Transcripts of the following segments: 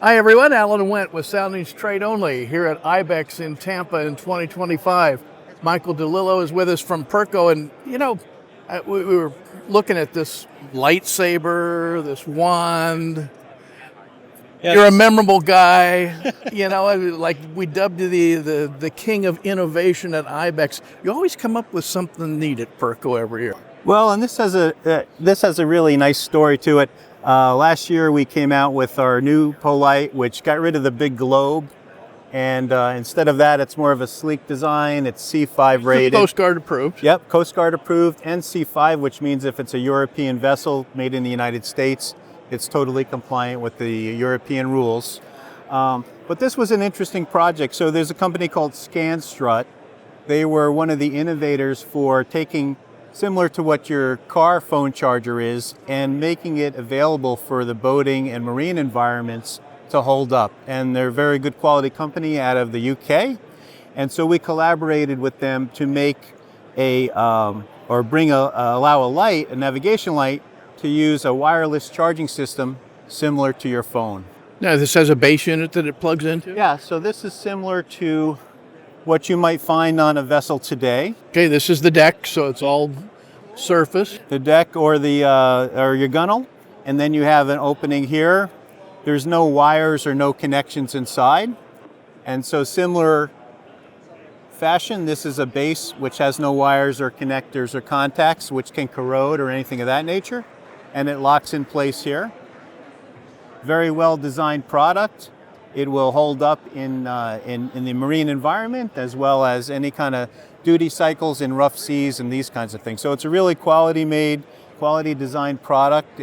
Hi everyone, Alan Wendt with Soundings Trade Only here at IBEX in Tampa in 2025. Michael DeLillo is with us from Perko, and we were looking at this lightsaber, this wand. Yes. You're a memorable guy, like we dubbed you the king of innovation at IBEX. You always come up with something neat at Perko every year. Well, and this has a really nice story to it. Last year we came out with our new Polite, which got rid of the big globe, and instead of that, it's more of a sleek design. It's C5 rated. Coast Guard approved. Yep, Coast Guard approved, and C5, which means if it's a European vessel made in the United States, it's totally compliant with the European rules. But this was an interesting project. So there's a company called ScanStrut. They were one of the innovators for taking similar to what your car phone charger is and making it available for the boating and marine environments to hold up. And they're a very good quality company out of the UK. And so we collaborated with them to make allow a light, a navigation light, to use a wireless charging system similar to your phone. Now this has a base unit that it plugs into? Yeah, so this is similar to what you might find on a vessel today. Okay, this is the deck, so it's all surface. The deck or your gunnel, and then you have an opening here. There's no wires or no connections inside. And so similar fashion, this is a base which has no wires or connectors or contacts which can corrode or anything of that nature. And it locks in place here. Very well designed product. It will hold up in the marine environment as well as any kind of duty cycles in rough seas and these kinds of things. So it's a really quality made, quality designed product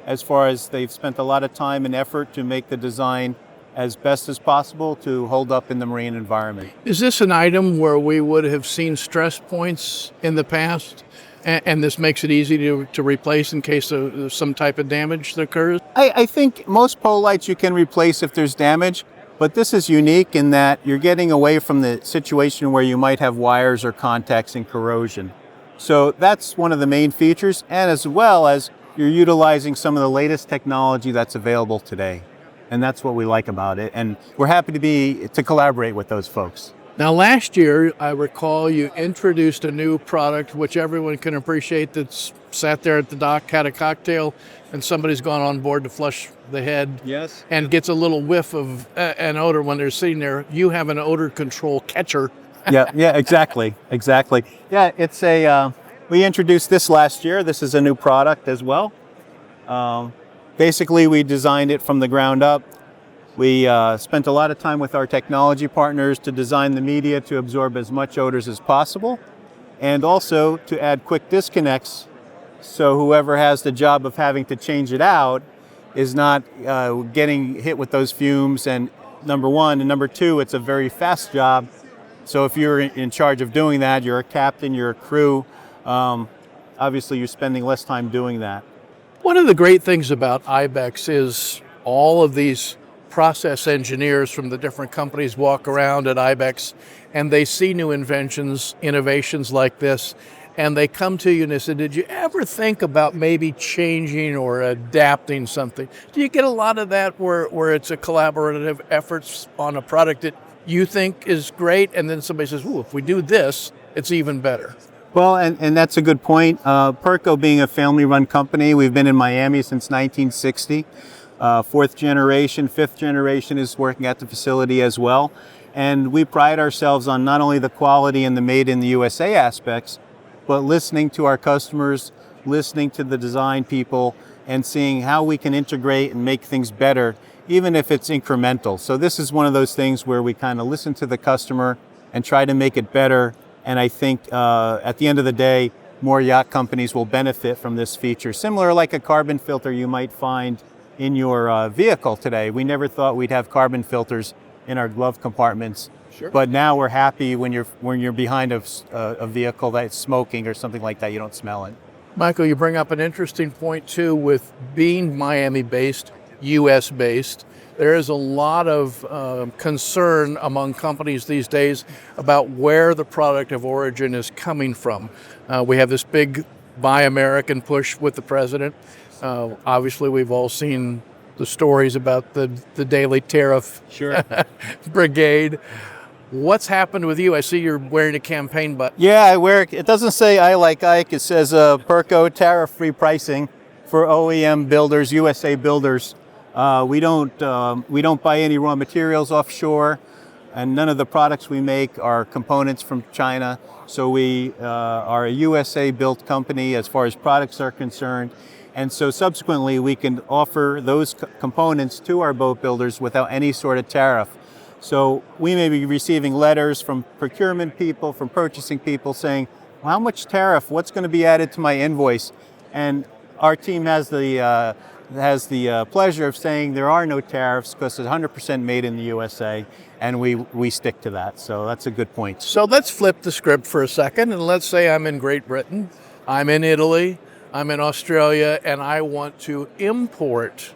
as far as they've spent a lot of time and effort to make the design as best as possible to hold up in the marine environment. Is this an item where we would have seen stress points in the past? And this makes it easy to replace in case of some type of damage that occurs? I think most pole lights you can replace if there's damage, but this is unique in that you're getting away from the situation where you might have wires or contacts and corrosion. So that's one of the main features, and as well as you're utilizing some of the latest technology that's available today. And that's what we like about it, and we're happy to collaborate with those folks. Now, last year, I recall you introduced a new product which everyone can appreciate that's sat there at the dock, had a cocktail, and somebody's gone on board to flush the head. Yes. And gets a little whiff of an odor when they're sitting there. You have an odor control catcher. Yeah, exactly. Yeah, it's we introduced this last year. This is a new product as well. Basically, we designed it from the ground up. We spent a lot of time with our technology partners to design the media to absorb as much odors as possible, and also to add quick disconnects so whoever has the job of having to change it out is not getting hit with those fumes, and number one. And number two, it's a very fast job. So if you're in charge of doing that, you're a captain, you're a crew, obviously you're spending less time doing that. One of the great things about IBEX is all of these process engineers from the different companies walk around at IBEX and they see new inventions, innovations like this, and they come to you and they say, did you ever think about maybe changing or adapting something? Do you get a lot of that where it's a collaborative effort on a product that you think is great, and then somebody says, ooh, if we do this, it's even better? Well, and that's a good point. Perko being a family-run company, we've been in Miami since 1960. Fourth generation, fifth generation is working at the facility as well. And we pride ourselves on not only the quality and the made in the USA aspects, but listening to our customers, listening to the design people, and seeing how we can integrate and make things better, even if it's incremental. So this is one of those things where we kind of listen to the customer and try to make it better. And I think at the end of the day, more yacht companies will benefit from this feature. Similar like a carbon filter you might find in your vehicle today. We never thought we'd have carbon filters in our glove compartments. Sure. But now we're happy when you're behind a vehicle that's smoking or something like that, you don't smell it. Michael, you bring up an interesting point too with being Miami-based, US-based. There is a lot of concern among companies these days about where the product of origin is coming from. We have this big Buy American push with the president. Obviously, we've all seen the stories about the daily tariff Sure. brigade. What's happened with you? I see you're wearing a campaign button. Yeah, I wear it. It doesn't say I like Ike. It says Perko tariff-free pricing for OEM builders, USA builders. We don't buy any raw materials offshore, and none of the products we make are components from China. So we are a USA-built company as far as products are concerned. And so subsequently, we can offer those components to our boat builders without any sort of tariff. So we may be receiving letters from procurement people, from purchasing people saying, well, how much tariff, what's going to be added to my invoice? And our team has the pleasure of saying there are no tariffs because it's 100% made in the USA, and we stick to that. So that's a good point. So let's flip the script for a second, and let's say I'm in Great Britain, I'm in Italy, I'm in Australia, and I want to import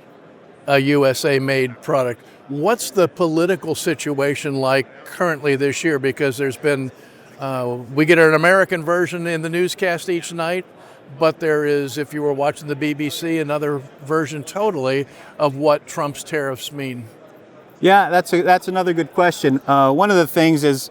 a USA-made product. What's the political situation like currently this year? Because there's been, we get an American version in the newscast each night, but there is, if you were watching the BBC, another version totally of what Trump's tariffs mean. Yeah, that's another good question. One of the things is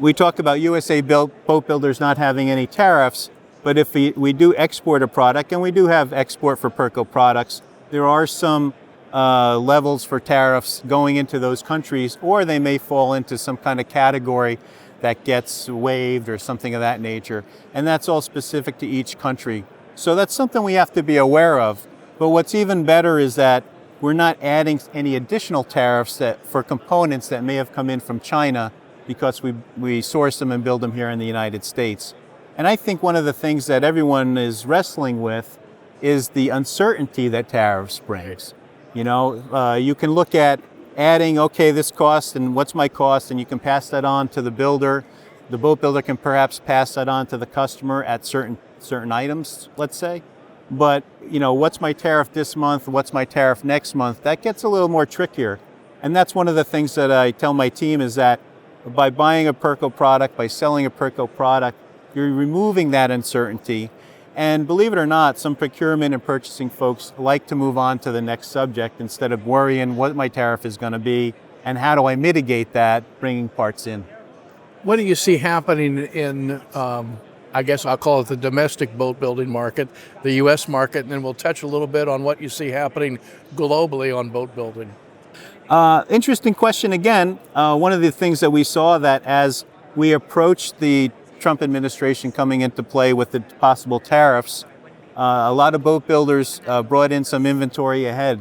we talk about USA boat builders not having any tariffs, but if we do export a product, and we do have export for Perko products, there are some levels for tariffs going into those countries, or they may fall into some kind of category that gets waived or something of that nature. And that's all specific to each country. So that's something we have to be aware of. But what's even better is that we're not adding any additional tariffs for components that may have come in from China because we source them and build them here in the United States. And I think one of the things that everyone is wrestling with is the uncertainty that tariffs brings. You know, you can look at adding, okay, this cost and what's my cost, and you can pass that on to the builder. The boat builder can perhaps pass that on to the customer at certain items, let's say. But, you know, what's my tariff this month? What's my tariff next month? That gets a little more trickier. And that's one of the things that I tell my team is that by buying a Perko product, by selling a Perko product, you're removing that uncertainty. And believe it or not, some procurement and purchasing folks like to move on to the next subject instead of worrying what my tariff is going to be and how do I mitigate that, bringing parts in. What do you see happening in, I guess I'll call it the domestic boat building market, the U.S. market, and then we'll touch a little bit on what you see happening globally on boat building? Interesting question again. One of the things that we saw that as we approached the Trump administration coming into play with the possible tariffs, a lot of boat builders brought in some inventory ahead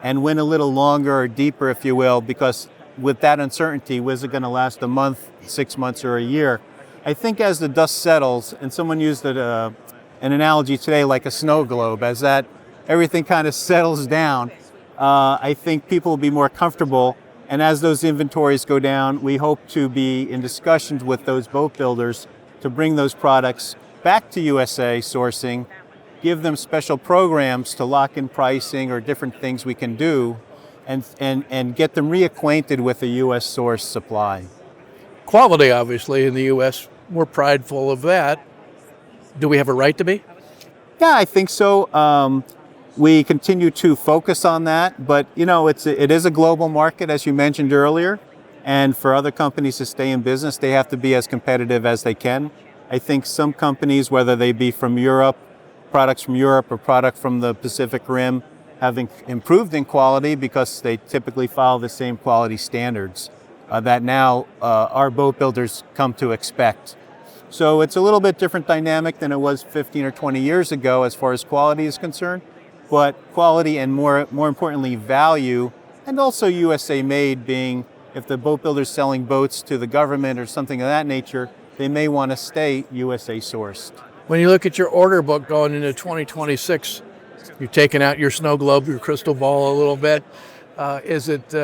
and went a little longer or deeper, if you will, because with that uncertainty, was it going to last a month, 6 months, or a year? I think as the dust settles, and someone used an analogy today like a snow globe, as that everything kind of settles down, I think people will be more comfortable. And as those inventories go down, we hope to be in discussions with those boat builders to bring those products back to USA sourcing, give them special programs to lock in pricing or different things we can do, and get them reacquainted with the US source supply. Quality, obviously, in the U.S., we're prideful of that. Do we have a right to be? Yeah, I think so. We continue to focus on that, but you know, it is a global market, as you mentioned earlier, and for other companies to stay in business, they have to be as competitive as they can. I think some companies, whether they be from Europe, products from Europe or product from the Pacific Rim, have improved in quality because they typically follow the same quality standards that now our boat builders come to expect. So it's a little bit different dynamic than it was 15 or 20 years ago as far as quality is concerned. But quality and more importantly, value, and also USA made, being if the boat builder's selling boats to the government or something of that nature, they may want to stay USA sourced. When you look at your order book going into 2026, you're taking out your snow globe, your crystal ball a little bit. Is it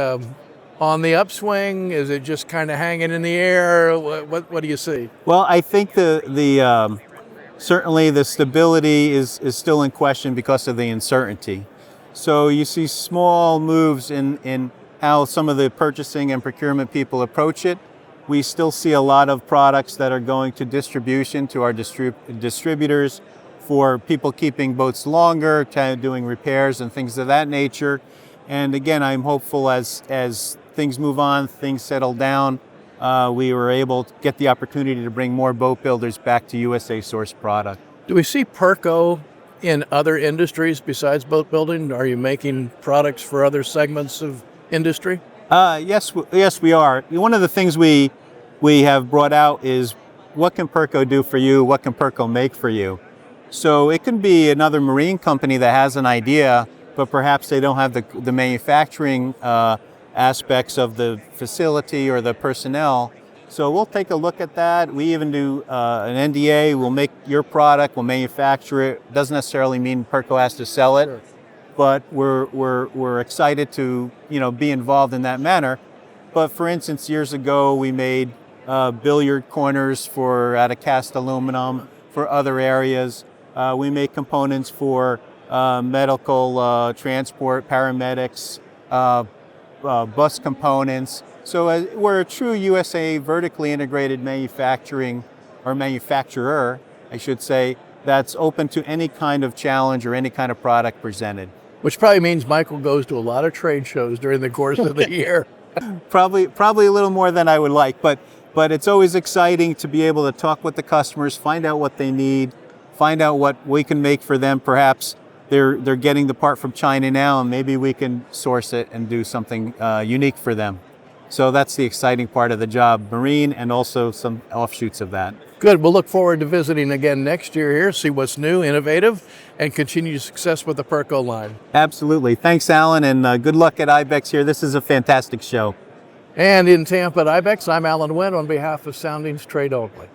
on the upswing? Is it just kind of hanging in the air? What do you see? Well, I think certainly the stability is still in question because of the uncertainty. So you see small moves in how some of the purchasing and procurement people approach it. We still see a lot of products that are going to distribution to our distributors for people keeping boats longer, kind of doing repairs and things of that nature. And again, I'm hopeful as things move on, things settle down, we were able to get the opportunity to bring more boat builders back to USA sourced product. Do we see Perko in other industries besides boat building? Are you making products for other segments of industry? Yes, we are. One of the things we have brought out is what can Perko do for you? What can Perko make for you? So it can be another marine company that has an idea, but perhaps they don't have the manufacturing aspects of the facility or the personnel. So we'll take a look at that. We even do an NDA. We'll make your product, we'll manufacture it. Doesn't necessarily mean Perko has to sell it, sure. But we're excited to be involved in that manner. But for instance, years ago we made billiard corners out of cast aluminum for other areas. We make components for medical transport, paramedics, bus components. So we're a true USA vertically integrated manufacturing, or manufacturer, I should say, that's open to any kind of challenge or any kind of product presented. Which probably means Michael goes to a lot of trade shows during the course of the year. Probably a little more than I would like, but it's always exciting to be able to talk with the customers, find out what they need, find out what we can make for them. Perhaps they're getting the part from China now, and maybe we can source it and do something unique for them. So that's the exciting part of the job, marine and also some offshoots of that. Good. We'll look forward to visiting again next year here, see what's new, innovative, and continued success with the Perko line. Absolutely. Thanks, Alan, and good luck at IBEX here. This is a fantastic show. And in Tampa at IBEX, I'm Alan Wendt on behalf of Soundings Trade Only.